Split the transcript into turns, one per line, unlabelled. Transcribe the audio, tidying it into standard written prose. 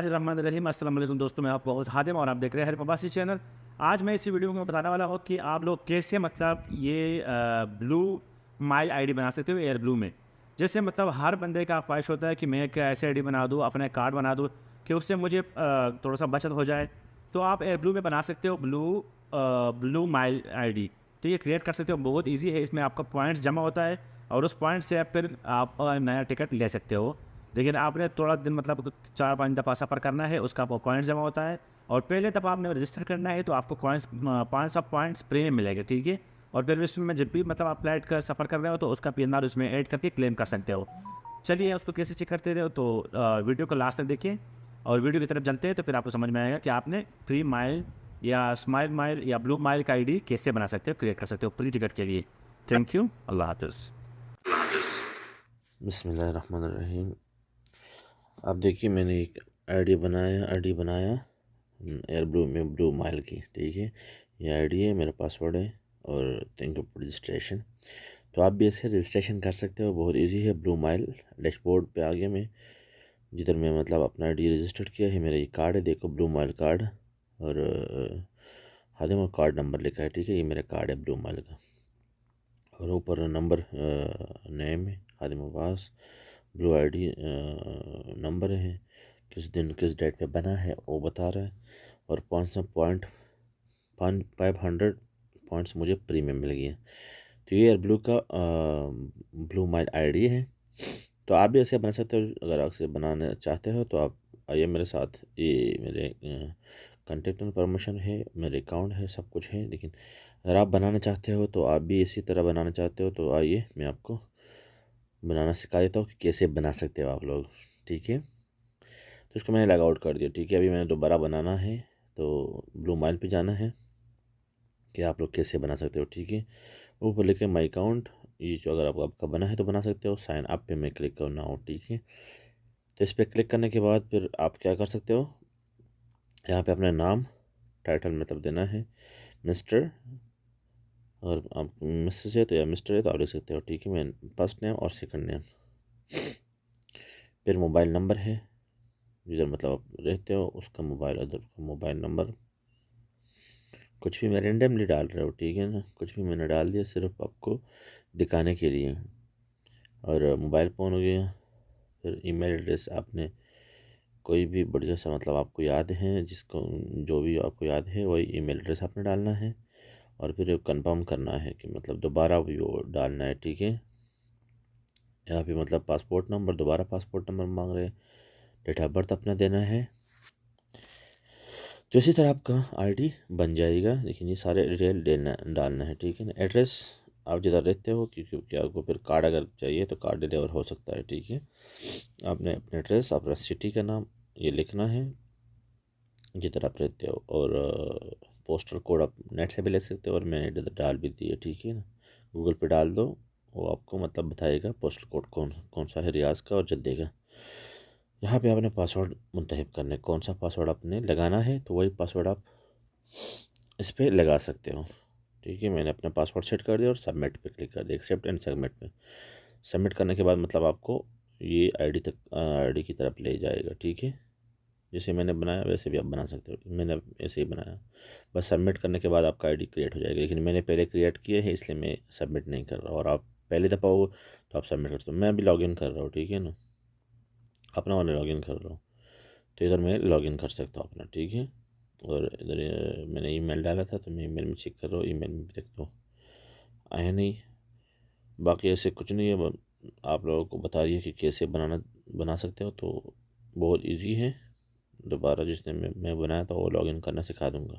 बिस्मिल्लाहिर्रहमानिर्रहीम। अस्सलाम वालेकुम दोस्तों, मैं आपका होस्ट हातिम और आप देख रहे हैं हर प्रवासी चैनल। आज मैं इसी वीडियो में बताने वाला हूँ कि आप लोग कैसे ये ब्लू माई आईडी बना सकते हो एयर ब्लू में। जैसे हर बंदे का ख्वाहिश होता है कि मैं एक ऐसे आईडी बना दूँ, अपने कार्ड बना दूँ कि उससे मुझे थोड़ा सा बचत हो जाए। तो आप एयर ब्लू में बना सकते हो ब्लू माई आईडी। तो ये क्रिएट कर सकते हो, बहुत ईजी है। इसमें आपका पॉइंट्स जमा होता है और उस पॉइंट से आप फिर आप नया टिकट ले सकते हो। लेकिन आपने थोड़ा दिन 4-5 दफ़ा सफ़र करना है, उसका वो पॉइंट्स जमा होता है। और पहले दफ़ा आपने रजिस्टर करना है तो आपको कॉइन्स 500 पॉइंट्स प्रीमियम मिलेंगे, ठीक है। और फिर इसमें जब भी आप फ्लाइट का सफ़र कर रहे हो तो उसका पीएनआर उसमें ऐड करके क्लेम कर सकते हो। चलिए उसको कैसे चेक करते हो, तो वीडियो को लास्ट तक देखिए और वीडियो की तरफ चलते हैं तो फिर आपको समझ में आएगा कि आपने फ्री माइल या स्माइल माइल या ब्लू माइल का आईडी कैसे बना सकते हो, क्रिएट कर सकते हो फ्री टिकट के लिए। थैंक यू, अल्लाह हाफ़िज़।
बिस्मिल्लाहिर्रहमानिर्रहीम। अब देखिए मैंने एक आईडी बनाया एयर ब्लू में ब्लू माइल की, ठीक है। ये आईडी है, मेरा पासवर्ड है और थैंक यू फॉर रजिस्ट्रेशन। तो आप भी ऐसे रजिस्ट्रेशन कर सकते हो, बहुत इजी है। ब्लू माइल डैशबोर्ड पे आ गया मैं, जिधर मैं अपना आईडी रजिस्टर किया है। मेरा ये कार्ड है, देखो ब्लू माइल कार्ड, और खादिम और कार्ड नंबर लिखा है, ठीक है। ये मेरा कार्ड है ब्लू माइल का, और ऊपर नंबर नेम है खादिम अब्बास, ब्लू आईडी नंबर है, किस दिन किस डेट पे बना है वो बता रहा है। और 500 पॉइंट्स मुझे प्रीमियम मिल गया। तो ये ब्लू का ब्लू माइल आईडी है। तो आप भी ऐसे बना सकते हो। अगर आप इसे बनाना चाहते हो तो आप आइए मेरे साथ। ये मेरे कंटेक्ट इन्फॉर्मेशन है, मेरे अकाउंट है, सब कुछ है। लेकिन अगर आप बनाना चाहते हो तो आप भी इसी तरह बनाना चाहते हो तो आइए मैं आपको बनाना सिखा देता हूँ कि कैसे बना सकते हो आप लोग, ठीक है। तो इसको मैंने लॉग आउट कर दिया, ठीक है। अभी मैंने दोबारा बनाना है तो ब्लू माइल पे जाना है कि आप लोग कैसे बना सकते हो, ठीक है। ऊपर लिखे माई अकाउंट, ये जो अगर आपका बना है तो बना सकते हो। साइन अप पे मैं क्लिक करना हो, ठीक है। तो इस पर क्लिक करने के बाद फिर आप क्या कर सकते हो, यहाँ पे अपना नाम टाइटल देना है मिस्टर, और आप मिसेस है तो या मिस्टर है तो आप लिख सकते हो, ठीक है। मैं फर्स्ट नेम और सेकंड नेम। फिर मोबाइल नंबर है, जिधर आप रहते हो उसका मोबाइल नंबर। कुछ भी मैं रेंडमली डाल रहा हूँ, ठीक है ना। कुछ भी मैंने डाल दिया सिर्फ आपको दिखाने के लिए। और मोबाइल फ़ोन हो गया। फिर ईमेल एड्रेस आपने कोई भी बढ़िया सा आपको याद है, जिसको जो भी आपको याद है वही ईमेल एड्रेस आपने डालना है। और फिर कंफर्म करना है कि दोबारा भी वो डालना है, ठीक है। यहाँ पे पासपोर्ट नंबर, दोबारा पासपोर्ट नंबर मांग रहे हैं। डेट ऑफ बर्थ अपना देना है। तो इसी तरह आपका आईडी बन जाएगा। लेकिन ये सारे डिटेल डालना है, ठीक है ना। एड्रेस आप जिधर रहते हो, क्योंकि आपको फिर कार्ड अगर चाहिए तो कार्ड डिलीवर हो सकता है, ठीक है। आपने अपना एड्रेस, अपना सिटी का नाम ये लिखना है जिधर आप रहते हो। और पोस्टल कोड आप नेट से भी ले सकते हो, और मैंने इधर डाल भी दिया, ठीक है ना। गूगल पे डाल दो, वो आपको बताएगा पोस्टल कोड कौन कौन सा है, रियाज़ का और जद्दे का। यहाँ पे आपने पासवर्ड मुंतखब करना है, कौन सा पासवर्ड आपने लगाना है तो वही पासवर्ड आप इस पर लगा सकते हो, ठीक है। मैंने अपना पासवर्ड सेट कर दिया और सबमिट पे क्लिक कर दिया, एक्सेप्ट एंड सबमिट पे। सबमिट करने के बाद आपको ये आईडी की तरफ ले जाएगा, ठीक है। जैसे मैंने बनाया वैसे भी आप बना सकते हो। मैंने ऐसे ही बनाया। बस सबमिट करने के बाद आपका आईडी क्रिएट हो जाएगी। लेकिन मैंने पहले क्रिएट किया है इसलिए मैं सबमिट नहीं कर रहा। और आप पहली दफ़ा हो तो आप सबमिट कर सकते हो। मैं अभी लॉगिन कर रहा हूँ, ठीक है ना, अपना वाला लॉगिन कर रहा हूँ। तो इधर मैं लॉगिन कर सकता हूँ अपना, ठीक है। और इधर मैंने ईमेल डाला था तो मैं ईमेल में चेक कर रहा हूँ, ईमेल में भी देखता हूँ आया नहीं। बाकी ऐसे कुछ नहीं है, आप लोगों को बता रही है कि कैसे बना सकते हो। तो बहुत इजी है। दोबारा जिसने मैं बनाया था वो लॉगिन करना सिखा दूँगा।